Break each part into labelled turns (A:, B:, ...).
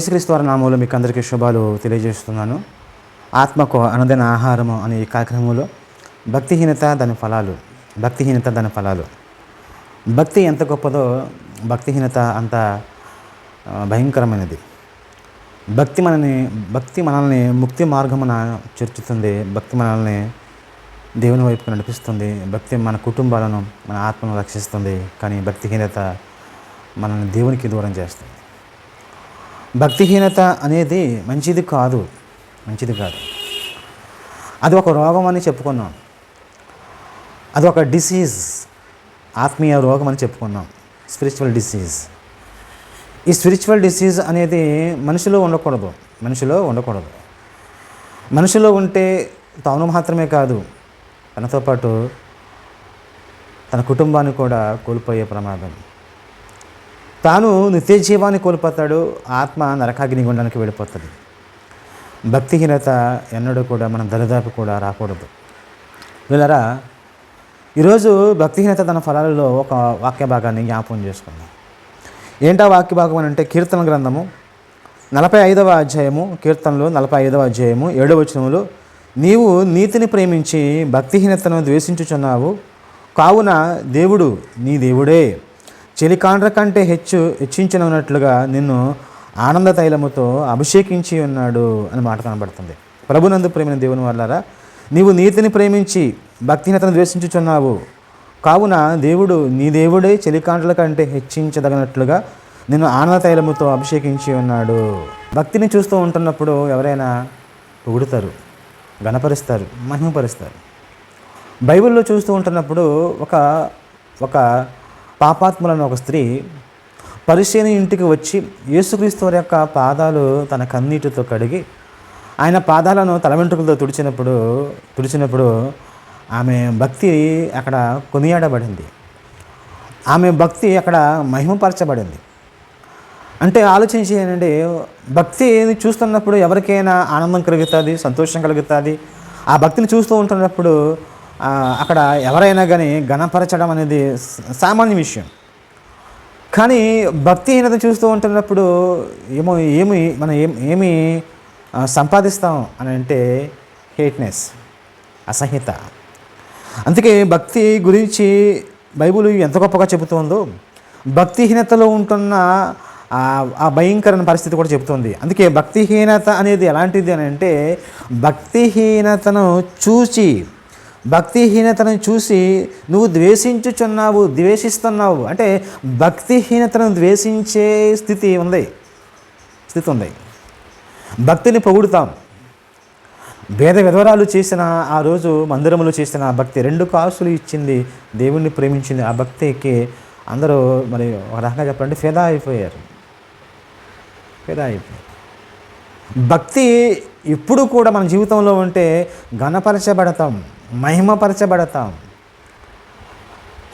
A: యేసుక్రీస్తు వారి నామములో మీకు అందరికీ శుభాలు తెలియజేస్తున్నాను. ఆత్మకు అనుదిన ఆహారము అనే ఈ కార్యక్రమంలో భక్తిహీనత దాని ఫలాలు. భక్తి ఎంత గొప్పదో భక్తిహీనత అంత భయంకరమైనది. భక్తి మనల్ని ముక్తి మార్గమున చేర్చుతుంది. భక్తి మనల్ని దేవుని వైపుకు నడిపిస్తుంది. భక్తి మన కుటుంబాలను, మన ఆత్మను రక్షిస్తుంది. కానీ భక్తిహీనత మనల్ని దేవునికి దూరం చేస్తుంది. భక్తిహీనత అనేది మంచిది కాదు. అది ఒక రోగం అని చెప్పుకున్నాం. అది ఒక డిసీజ్, ఆత్మీయ రోగం అని చెప్పుకున్నాం. Spiritual disease. ఈ స్పిరిచువల్ డిసీజ్ అనేది మనిషిలో ఉండకూడదు. మనిషిలో ఉంటే తాను మాత్రమే కాదు, తనతో పాటు తన కుటుంబాన్ని కూడా కోల్పోయే ప్రమాదం. తాను నిత్య జీవాన్ని కోల్పోతాడు, ఆత్మ నరకాగ్ని గుండానికి వెళ్ళిపోతుంది. భక్తిహీనత ఎన్నడూ కూడా మనం దరిదాపు కూడా రాకూడదు. వీళ్ళరా ఈరోజు భక్తిహీనత తన ఫలాలలో ఒక వాక్య భాగాన్ని జ్ఞాపకం చేసుకుందాం. ఏంటా వాక్య భాగం అని అంటే కీర్తన గ్రంథము 45వ అధ్యాయము, కీర్తనలు 45వ అధ్యాయము 7వ వచనములో, నీవు నీతిని ప్రేమించి భక్తిహీనతను ద్వేషించుచున్నావు, కావున దేవుడు నీ దేవుడే చెలికాండ్ర కంటే హెచ్చించనున్నట్లుగా నిన్ను ఆనంద తైలముతో అభిషేకించి ఉన్నాడు అని మాట కనబడుతుంది. ప్రభునందు ప్రేమైన దేవుని వాళ్ళారా, నీవు నీతిని ప్రేమించి భక్తిహీనతను ద్వేషించుచున్నావు, కావున దేవుడు నీ దేవుడే చెలికాండ్ల కంటే హెచ్చించదగినట్లుగా నిన్ను ఆనంద తైలముతో అభిషేకించి ఉన్నాడు. భక్తిని చూస్తూ ఉంటున్నప్పుడు ఎవరైనా పొగుడుతారు, ఘనపరుస్తారు, మహిమపరుస్తారు. బైబిల్లో చూస్తూ ఉంటున్నప్పుడు ఒక పాపాత్ములను ఒక స్త్రీ పరిశీని ఇంటికి వచ్చి యేసుక్రీస్తు వారి యొక్క పాదాలు తన కన్నీటితో కడిగి ఆయన పాదాలను తల వెంట్రుకలతో తుడిచినప్పుడు ఆమె భక్తి అక్కడ కొనియాడబడింది. ఆమె భక్తి అక్కడ మహిమపరచబడింది. అంటే ఆలోచించేనండి, భక్తిని చూస్తున్నప్పుడు ఎవరికైనా ఆనందం కలుగుతుంది, సంతోషం కలుగుతుంది. ఆ భక్తిని చూస్తూ ఉంటున్నప్పుడు అక్కడ ఎవరైనా కానీ ఘనపరచడం అనేది సామాన్య విషయం. కానీ భక్తిహీనత చూస్తూ ఉంటున్నప్పుడు మనం ఏమి సంపాదిస్తాం అని అంటే హేట్నెస్, అసహ్యత. అందుకే భక్తి గురించి బైబిల్ ఎంత గొప్పగా చెబుతుందో భక్తిహీనతలో ఉంటున్న ఆ భయంకరమైన పరిస్థితి కూడా చెబుతుంది. అందుకే భక్తిహీనత అనేది ఎలాంటిది అని అంటే భక్తిహీనతను చూసి నువ్వు ద్వేషిస్తున్నావు అంటే భక్తిహీనతను ద్వేషించే స్థితి ఉంది. భక్తిని పొగుడుతాం. భేద విధవరాలు చేసిన ఆ రోజు మందిరంలో చేసిన ఆ భక్తి 2 కాసులు ఇచ్చింది, దేవుణ్ణి ప్రేమించింది. ఆ భక్తికి అందరూ మరి ఒక రకంగా చెప్పాలంటే ఫిదా అయిపోయారు. భక్తి ఇప్పుడు కూడా మన జీవితంలో ఉంటే ఘనపరచబడతాం, మహిమపరచబడతాం.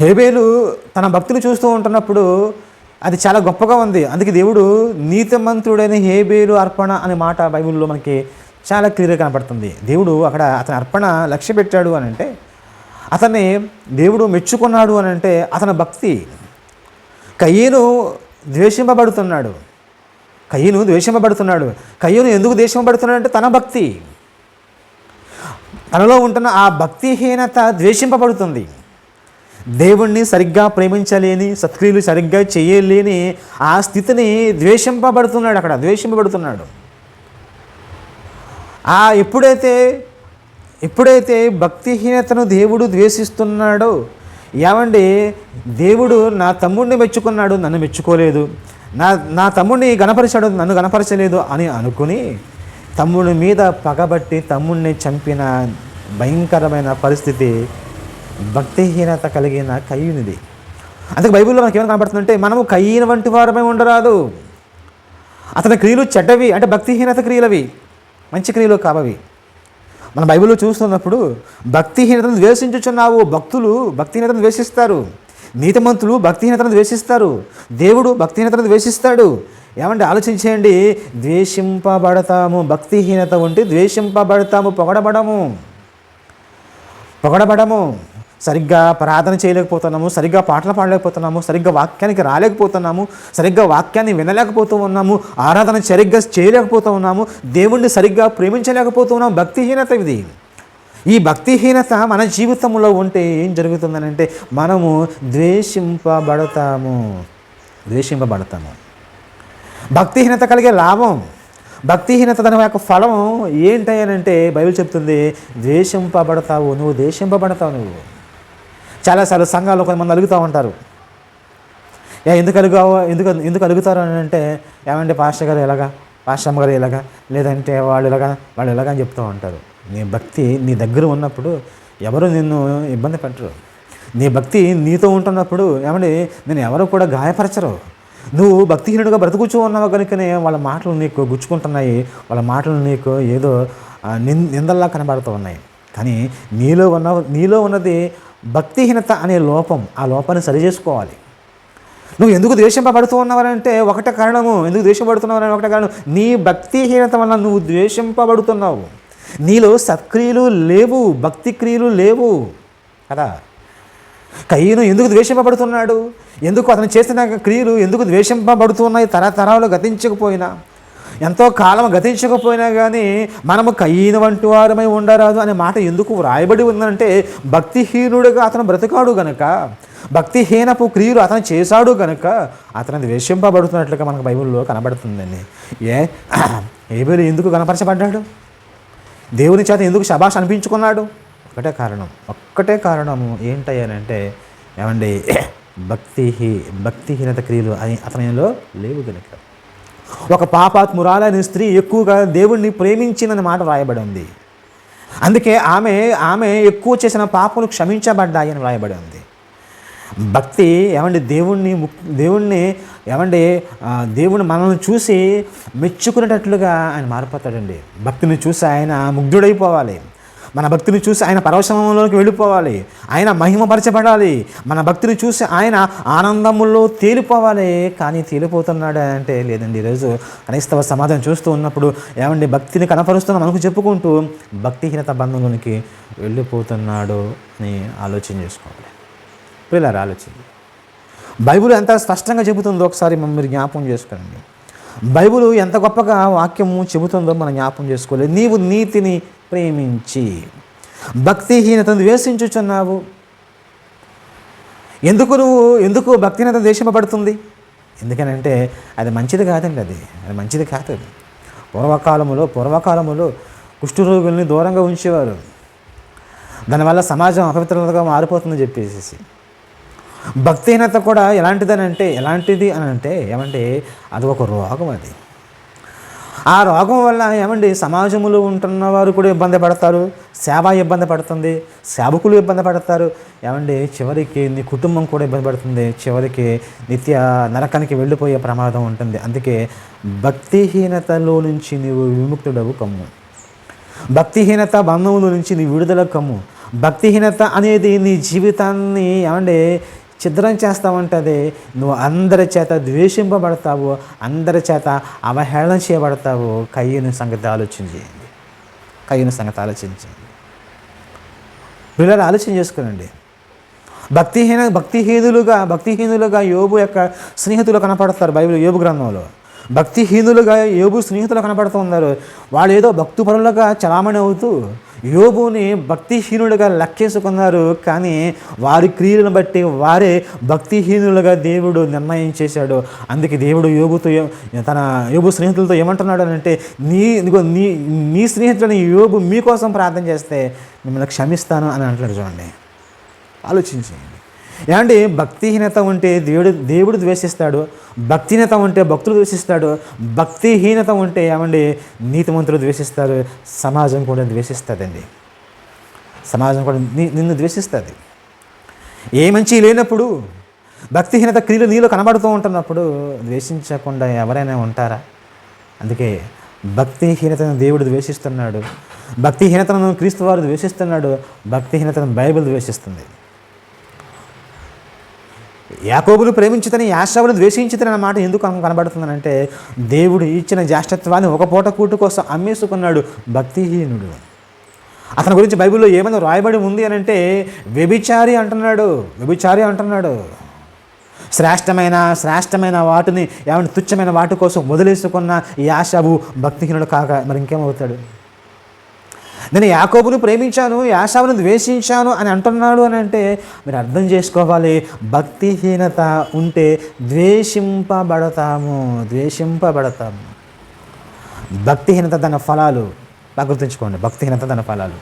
A: హేబేలు తన భక్తిని చూస్తూ ఉంటున్నప్పుడు అది చాలా గొప్పగా ఉంది. అందుకే దేవుడు నీతిమంతుడైన హేబేలు అర్పణ అనే మాట బైబిల్లో మనకి చాలా క్లియర్గా కనపడుతుంది. దేవుడు అక్కడ అతని అర్పణ లక్ష్య పెట్టాడు అని అంటే, అతన్ని దేవుడు మెచ్చుకున్నాడు అని అంటే అతని భక్తి. కయ్యను ద్వేషింపబడుతున్నాడు. కయ్యను ఎందుకు ద్వేషింపబడుతున్నాడు అంటే తన భక్తి, తనలో ఉంటున్న ఆ భక్తిహీనత ద్వేషింపబడుతుంది. దేవుణ్ణి సరిగ్గా ప్రేమించలేని, సత్క్రియలు సరిగ్గా చేయలేని ఆ స్థితిని ద్వేషింపబడుతున్నాడు. ఎప్పుడైతే భక్తిహీనతను దేవుడు ద్వేషిస్తున్నాడో, ఏమండి దేవుడు నా తమ్ముడిని మెచ్చుకున్నాడు, నన్ను మెచ్చుకోలేదు, నా తమ్ముడిని గణపరిచాడు, నన్ను గణపరచలేదు అని అనుకుని తమ్ముడి మీద పగబట్టి తమ్ముడిని చంపిన భయంకరమైన పరిస్థితి భక్తిహీనత కలిగిన కయ్యూనిది. అందుకే బైబిల్లో మనకి ఏమైనా కనబడుతుందంటే మనము కయ్యూని వంటి వారమే ఉండరాదు. అతని క్రియలు చెడ్డవి అంటే భక్తిహీనత క్రియలవి, మంచి క్రియలు కావవి. మన బైబిల్లో చూస్తున్నప్పుడు భక్తిహీనతను ద్వేషించుచున్నావు. భక్తులు భక్తిహీనతను ద్వేషిస్తారు, నీతిమంతులు భక్తిహీనతను ద్వేషిస్తారు, దేవుడు భక్తిహీనతను ద్వేషిస్తాడు. ఏమంటే ఆలోచించేయండి, ద్వేషింపబడతాము. భక్తిహీనత ఉంటే ద్వేషింపబడతాము, పొగడబడము. సరిగ్గా ప్రార్థన చేయలేకపోతున్నాము, సరిగ్గా పాటలు పాడలేకపోతున్నాము, సరిగ్గా వాక్యానికి రాలేకపోతున్నాము, సరిగ్గా వాక్యాన్ని వినలేకపోతూ ఉన్నాము, ఆరాధన సరిగ్గా చేయలేకపోతూ ఉన్నాము, దేవుణ్ణి సరిగ్గా ప్రేమించలేకపోతూ ఉన్నాము. భక్తిహీనత ఇది. ఈ భక్తిహీనత మన జీవితంలో ఉంటే ఏం జరుగుతుందనంటే మనము ద్వేషింపబడతాము. భక్తిహీనత కలిగే లాభం, భక్తిహీనత దాని యొక్క ఫలం ఏంటంటే బైబిల్ చెప్తుంది, ద్వేషింపబడతావు. నువ్వు చాలాసార్లు సంఘాల్లో కొంతమంది అలుగుతూ ఉంటారు. ఎందుకు అలుగుతారు అని అంటే, ఏమంటే పాస్టర్ గారు ఎలాగా, పాస్టర్ అమ్మగారు ఎలాగా, లేదంటే వాళ్ళు ఎలాగా అని చెప్తూ ఉంటారు. నీ భక్తి నీ దగ్గర ఉన్నప్పుడు ఎవరు నిన్ను ఇబ్బంది పెట్టరు. నీ భక్తి నీతో ఉంటున్నప్పుడు ఏమంటే నేను ఎవరు కూడా గాయపరచరు. నువ్వు భక్తిహీనుడిగా బ్రతుకుచూ ఉన్నావు కనుకనే వాళ్ళ మాటలు నీకు గుచ్చుకుంటున్నాయి, వాళ్ళ మాటలు నీకు ఏదో నిందల్లా కనబడుతూ ఉన్నాయి. కానీ నీలో ఉన్నది భక్తిహీనత అనే లోపం. ఆ లోపాన్ని సరిచేసుకోవాలి. నువ్వు ఎందుకు ద్వేషింపబడుతూ ఉన్నావనంటే ఒకటే కారణము, ఎందుకు ద్వేషపడుతున్నావు ఒకటే కారణం, నీ భక్తిహీనత వల్ల నువ్వు ద్వేషింపబడుతున్నావు. నీలో సత్క్రియలు లేవు, భక్తి క్రియలు లేవు కదా. కయ్యను ఎందుకు ద్వేషింపబడుతున్నాడు, ఎందుకు అతను చేసిన క్రియలు ఎందుకు ద్వేషింపబడుతున్నాయి, తరతరాలు గతించకపోయినా, ఎంతో కాలం గతించకపోయినా కానీ మనము కయ్యను వంటి వారమై ఉండరాదు అనే మాట ఎందుకు వ్రాయబడి ఉందంటే, భక్తిహీనుడిగా అతను బ్రతికాడు గనుక, భక్తిహీనపు క్రియలు అతను చేశాడు కనుక అతను ద్వేషింపబడుతున్నట్లుగా మనకు బైబిల్లో కనబడుతుందండి. హేబేలు ఎందుకు కనపరచబడ్డాడు, దేవుని చేత ఎందుకు శబాష్ అనిపించుకున్నాడు, ఒక్కటే కారణము ఏంటయ్యానంటే ఏమండి, భక్తిహీనత క్రియలు అతనిలో లేవు కనుక. ఒక పాపాత్మురాలైన స్త్రీ ఎక్కువగా దేవుణ్ణి ప్రేమించిందని మాట వ్రాయబడి ఉంది. అందుకే ఆమె ఎక్కువ చేసిన పాపలు క్షమించబడ్డాయని వ్రాయబడి ఉంది. భక్తి ఏమండి దేవుని మనల్ని చూసి మెచ్చుకునేటట్లుగా ఆయన మారిపోతాడండి. భక్తిని చూసి ఆయన ముగ్ధుడైపోవాలి, మన భక్తిని చూసి ఆయన పరవశంలోకి వెళ్ళిపోవాలి, ఆయన మహిమపరచబడాలి, మన భక్తిని చూసి ఆయన ఆనందముల్లో తేలిపోవాలి. కానీ తేలిపోతున్నాడు అంటే లేదండి. ఈరోజు క్రైస్తవ సమాజం చూస్తూ ఉన్నప్పుడు ఏమండి భక్తిని కనపరుస్తున్నాం మనకు చెప్పుకుంటూ భక్తిహీనత బంధంలోనికి వెళ్ళిపోతున్నాడు అని ఆలోచన చేసుకోవాలి. పిల్లలు ఆలోచన, బైబిల్ ఎంత స్పష్టంగా చెబుతుందో ఒకసారి మీరు జ్ఞాపకం చేసుకోండి. బైబిల్ ఎంత గొప్పగా వాక్యము చెబుతుందో మనం జ్ఞాపకం చేసుకోవాలి. నీవు నీతిని ప్రేమించి భక్తిహీనతను ద్వేషించుచున్నావు. ఎందుకు భక్తిహీనత ద్వేషింపబడుతుంది? ఎందుకనంటే అది మంచిది కాదండి. అది మంచిది కాదు. పూర్వకాలములో కుష్ఠరోగుల్ని దూరంగా ఉంచేవారు. దానివల్ల సమాజం అపవిత్రతగా మారిపోతుందని చెప్పేసి. భక్తిహీనత కూడా ఎలాంటిది అని అంటే ఏమంటే అది ఒక రోగం. అది ఆ రోగం వల్ల ఏమండి సమాజంలో ఉంటున్న వారు కూడా ఇబ్బంది పడతారు, సేవ ఇబ్బంది పడుతుంది, సేవకులు ఇబ్బంది పడతారు, ఏమండి చివరికి నీ కుటుంబం కూడా ఇబ్బంది పడుతుంది, చివరికి నిత్య నరకానికి వెళ్ళిపోయే ప్రమాదం ఉంటుంది. అందుకే భక్తిహీనతలో నుంచి నీవు విముక్తుడవు కమ్ము, భక్తిహీనత బంధముల నుంచి నీ విడుదల కమ్ము. భక్తిహీనత అనేది నీ జీవితాన్ని ఏమండి ఛిద్రం చేస్తామంటది. నువ్వు అందరి చేత ద్వేషింపబడతావు, అందరి చేత అవహేళన చేయబడతావు. కయ్యను సంగతి ఆలోచించేయండి. పిల్లలు ఆలోచన చేసుకునండి. భక్తిహీనులుగా యోబు యొక్క స్నేహితులు కనపడతారు బైబిల్ యోబు గ్రంథంలో. భక్తిహీనులుగా యోబు స్నేహితులు కనపడుతూ ఉన్నారు. వాళ్ళు ఏదో భక్తిపరులుగా చలామణి అవుతూ యోబుని భక్తిహీనుడిగా లెక్కేసుకున్నారు. కానీ వారి క్రియలను బట్టి వారే భక్తిహీనులుగా దేవుడు నిర్ణయం చేశాడు. అందుకే దేవుడు యోబు స్నేహితులతో ఏమంటున్నాడు అంటే, నీ స్నేహితులని యోబు మీకోసం ప్రార్థన చేస్తే మిమ్మల్ని క్షమిస్తాను అని అంటున్నాడు. చూడండి, ఆలోచించండి. ఏమంటే భక్తిహీనత ఉంటే దేవుడు ద్వేషిస్తాడు, భక్తిహీనత ఉంటే భక్తులు ద్వేషిస్తాడు, భక్తిహీనత ఉంటే ఏమండి నీతిమంతులు ద్వేషిస్తారు, సమాజం కూడా ద్వేషిస్తుందండి. సమాజం కూడా నిన్ను ద్వేషిస్తుంది. ఏ మంచి లేనప్పుడు భక్తిహీనత క్రియలు నీలో కనబడుతూ ఉంటున్నప్పుడు ద్వేషించకుండా ఎవరైనా ఉంటారా? అందుకే భక్తిహీనతను దేవుడు ద్వేషిస్తున్నాడు, భక్తిహీనతను క్రీస్తు వారు ద్వేషిస్తున్నాడు, భక్తిహీనతను బైబిల్ ద్వేషిస్తుంది. యాకోబును ప్రేమించుతని యాషావును ద్వేషించుతని అన్న మాట ఎందుకు కనబడుతుందనంటే, దేవుడు ఇచ్చిన జ్యేష్ఠత్వాన్ని ఒక పూట కూటు కోసం అమ్మేసుకున్నాడు భక్తిహీనుడు. అతని గురించి బైబిల్లో ఏమైనా రాయబడి ఉంది అని అంటే వ్యభిచారి అంటున్నాడు, వ్యభిచారి అంటున్నాడు. శ్రేష్టమైన వాటిని ఏమంటే తుచ్చమైన వాటి కోసం వదిలేసుకున్న ఈ యాషాబు భక్తిహీనుడు కాక మరి ఇంకేమవుతాడు? నేను యాకోబును ప్రేమించాను, యాషాబును ద్వేషించాను అని అంటున్నాడు అని అంటే మీరు అర్థం చేసుకోవాలి, భక్తిహీనత ఉంటే ద్వేషింపబడతాము. భక్తిహీనత దాని ఫలాలు బాగా గుర్తుంచుకోండి. భక్తిహీనత దాని ఫలాలు.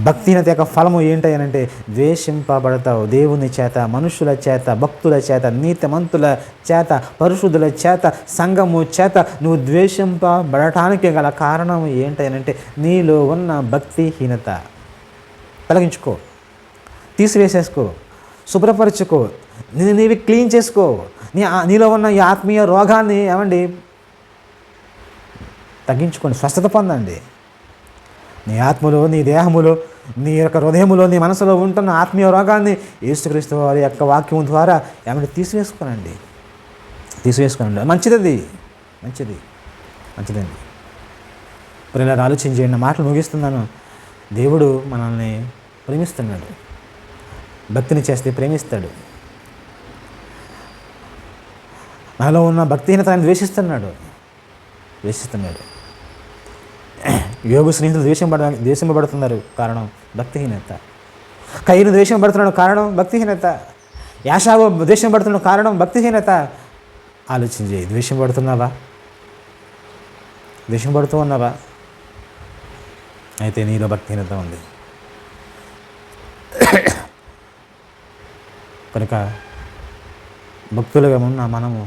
A: భక్తిహీనత యొక్క ఫలము ఏంటంటే ద్వేషింపబడతావు. దేవుని చేత, మనుషుల చేత, భక్తుల చేత, నీతిమంతుల చేత, పరిశుద్ధుల చేత, సంఘము చేత నువ్వు ద్వేషింపబడటానికి గల కారణం ఏంటంటే నీలో ఉన్న భక్తిహీనత. తొలగించుకో, తీసివేసేసుకో, శుభ్రపరచుకో, నీవి క్లీన్ చేసుకో. నీలో ఉన్న ఈ ఆత్మీయ రోగాన్ని ఏమండి తగ్గించుకోండి, స్వస్థత పొందండి. నీ ఆత్మలో, నీ దేహములో, నీ యొక్క హృదయములో, నీ మనసులో ఉంటున్న ఆత్మీయ రోగాన్ని యేసుక్రీస్తు వారి యొక్క వాక్యం ద్వారా ఏమంటే తీసివేసుకోనండి. మంచిదండి. ఇప్పుడు ఇలా ఆలోచన చేయండి. మాటలు ముగిస్తున్నాను. దేవుడు మనల్ని ప్రేమిస్తున్నాడు. భక్తిని చేస్తే ప్రేమిస్తాడు. మనలో ఉన్న భక్తిహీనతను ద్వేషిస్తున్నాడు. యోగు స్నేహితులు ద్వేషింపబడుతున్నారు, కారణం భక్తిహీనత. కయ్యను ద్వేషింపబడుతున్నాడు, కారణం భక్తిహీనత. యాషావు ద్వేషింపబడుతున్న కారణం భక్తిహీనత. ఆలోచించి, ద్వేషింపబడుతూ ఉన్నావా? అయితే నీలో భక్తిహీనత ఉంది. కనుక భక్తులుగా ఉన్న మనము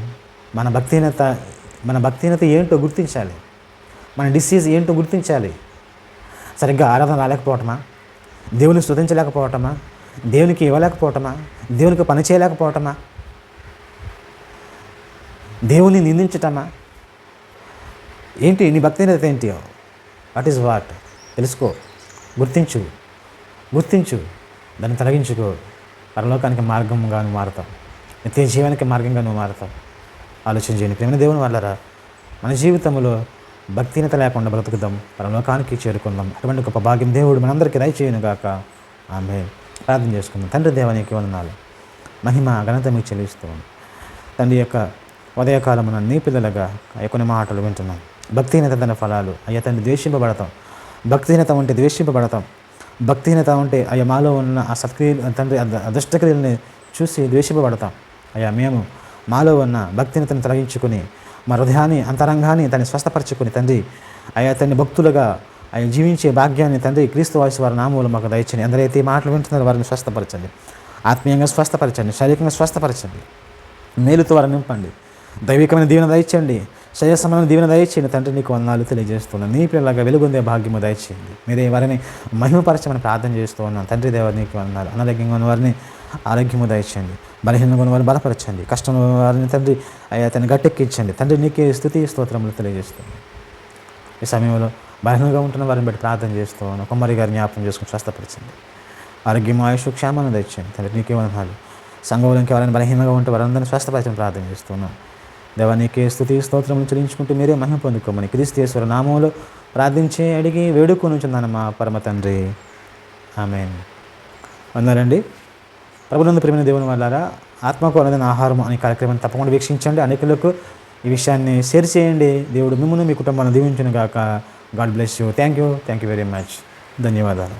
A: మన భక్తిహీనత ఏంటో గుర్తించాలి. మన డిసీజ్ ఏంటో గుర్తించాలి. సరిగ్గా ఆరాధన రాలేకపోవటమా, దేవుని స్తుతించలేకపోవటమా, దేవునికి ఇవ్వలేకపోవటమా, దేవునికి పని చేయలేకపోవటమా, దేవుని నిందించటమా, ఏంటి నీ భక్తిహీనత ఏంటి? వాట్ తెలుసుకో, గుర్తించు, దాన్ని తొలగించుకో. పరలోకానికి మార్గంగా నువ్వు మారుతావు, నిత్య జీవానికి మార్గంగా నువ్వు మారుతావు. ఆలోచన చేయండి ప్రేమ దేవుని వాళ్ళరా. మన జీవితంలో భక్తిహీనత లేకుండా బ్రతుకుదాం, పరలోకానికి చేరుకుందాం. అటువంటి గొప్ప భాగ్యం దేవుడు మనందరికీ దయచేయును గాక. ఆమేన్. ప్రార్థన చేసుకుందాం. తండ్రి దేవా, నీకు వందనాలు, మహిమ ఘనత మీకు చెల్లిస్తాం. తండ్రి యొక్క ఉదయకాలమున నీ పిల్లలుగా కొన్ని మాటలు వింటున్నాం. భక్తిహీనత దాని ఫలాలు. అయ్యా తండ్రి ద్వేషింపబడతాం. భక్తిహీనత ఉంటే ద్వేషింపబడతాం. భక్తిహీనత ఉంటే అయ్యా మాలో ఉన్న ఆ సత్క్రియలు, తండ్రి అదృష్టక్రియల్ని చూసి ద్వేషింపబడతాం. అయ్యా మేము మాలో ఉన్న భక్తిహీనతను తొలగించుకుని మా హృదయాన్ని, అంతరంగాన్ని దాన్ని స్వస్థపరచుకుని తండ్రి అయ్యా తండ్రి భక్తులుగా ఆయన జీవించే భాగ్యాన్ని తండ్రి క్రీస్తు వారి నామములో మాకు దయచండి. ఎందరైతే ఈ మాటలు వింటున్నారో వారిని స్వస్థపరచండి, ఆత్మీయంగా స్వస్థపరచండి, శారీరకంగా స్వస్థపరచండి, మేలుతో వారిని నింపండి. దైవికమైన దీవెన దయచేయండి, శరీర సంబంధమైన దీవెన దయచేయండి. తండ్రి నీకు వందనాలు తెలియజేస్తున్నాను. నీ పిల్లలాగా వెలుగొందే భాగ్యము దయచేయండి. మీరే వారిని మహిమపరచమని ప్రార్థన చేస్తూ ఉన్నాను. తండ్రి దేవ నీకు వందనాలు. అనారోగ్యంగా ఉన్న వారిని ఆరోగ్యము దయచేయండి, బలహీనంగా ఉన్న వారిని బలపరచండి, కష్టంలో వారిని తండ్రి అయ్యా తను గట్టెక్కించండి. తండ్రి నీకే స్తుతి స్తోత్రములు తెలియజేస్తాను. ఈ సమయంలో బలహీనంగా ఉంటున్న వారిని బట్టి ప్రార్థన చేస్తూ ఉన్నాను. కుమారి గారిని జ్ఞాపకం చేసుకుని స్వస్థపరచండి, ఆరోగ్యం, ఆయుష్, క్షేమాన్ని దయచేయండి. తండ్రి నీకే వందనాలు. సంఘంలోకి ఎవరైనా బలహీనంగా ఉంటే వారందరినీ స్వస్థపరచని ప్రార్థన చేస్తున్నాను. దేవా నీకే స్తుతి స్తోత్రములు చెల్లించుకుంటూ మీరే మహిమ పొందుకోమని క్రీస్తు నామములో ప్రార్థించి అడిగి వేడుకొనుచున్నాను మా పరమ తండ్రి. ఆమేన్. వందనాలండి. ప్రభునందు ప్రియమైన దేవుని వాళ్ళారా, ఆత్మకు అన్నదైన ఆహారం అనే కార్యక్రమాన్ని తప్పకుండా వీక్షించండి. అనేకులకు ఈ విషయాన్ని షేర్ చేయండి. దేవుడు మిమ్మల్ని, మీ కుటుంబాన్ని దీవించును గాక. God bless you. Thank you very much. ధన్యవాదాలు.